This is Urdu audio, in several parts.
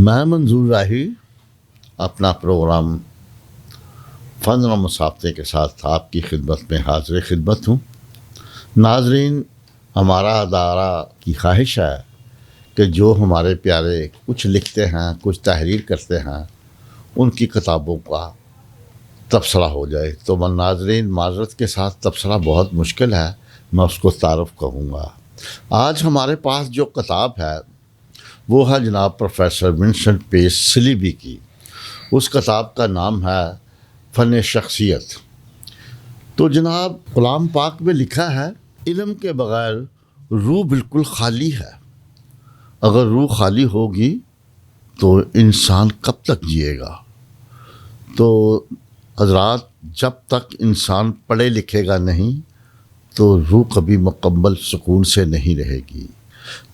میں منظور راہی اپنا پروگرام فن و مسابقے کے ساتھ آپ کی خدمت میں حاضر خدمت ہوں۔ ناظرین، ہمارا ادارہ کی خواہش ہے کہ جو ہمارے پیارے کچھ لکھتے ہیں، کچھ تحریر کرتے ہیں، ان کی کتابوں کا تبصرہ ہو جائے۔ تو میں ناظرین معذرت کے ساتھ تبصرہ بہت مشکل ہے، میں اس کو تعارف کہوں گا۔ آج ہمارے پاس جو کتاب ہے وہ ہے جناب پروفیسر ونسنٹ پیس سلیبی کی۔ اس کتاب کا نام ہے فن شخصیت۔ تو جناب کلام پاک میں لکھا ہے، علم کے بغیر روح بالکل خالی ہے۔ اگر روح خالی ہوگی تو انسان کب تک جیے گا؟ تو حضرات، جب تک انسان پڑھے لکھے گا نہیں تو روح کبھی مکمل سکون سے نہیں رہے گی۔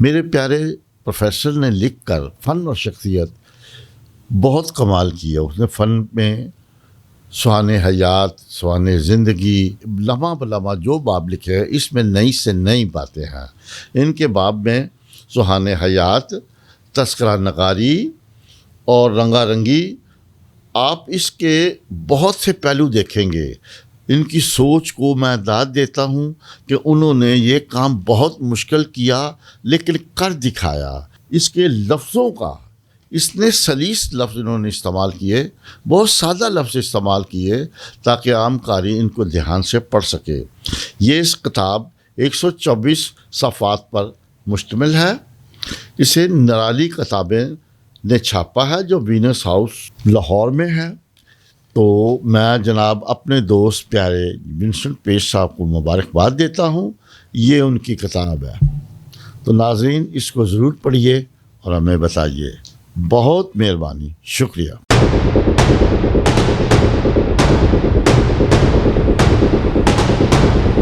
میرے پیارے پروفیسر نے لکھ کر فن اور شخصیت بہت کمال کیا۔ اس نے فن میں سہان حیات، سہان زندگی، لمحہ بلمحہ جو باب لکھے ہیں، اس میں نئی سے نئی باتیں ہیں۔ ان کے باب میں سہان حیات، تذکرہ نگاری اور رنگا رنگی، آپ اس کے بہت سے پہلو دیکھیں گے۔ ان کی سوچ کو میں داد دیتا ہوں کہ انہوں نے یہ کام بہت مشکل کیا لیکن کر دکھایا۔ اس کے لفظوں کا اتنے سلیس لفظ انہوں نے استعمال کیے، بہت سادہ لفظ استعمال کیے تاکہ عام قاری ان کو دھیان سے پڑھ سکے۔ یہ اس کتاب 124 صفحات پر مشتمل ہے۔ اسے نرالی کتابیں نے چھاپا ہے جو وینس ہاؤس لاہور میں ہے۔ تو میں جناب اپنے دوست پیارے ونسنٹ پیس صاحب کو مبارکباد دیتا ہوں۔ یہ ان کی کتاب ہے، تو ناظرین اس کو ضرور پڑھیے اور ہمیں بتائیے۔ بہت مہربانی، شکریہ۔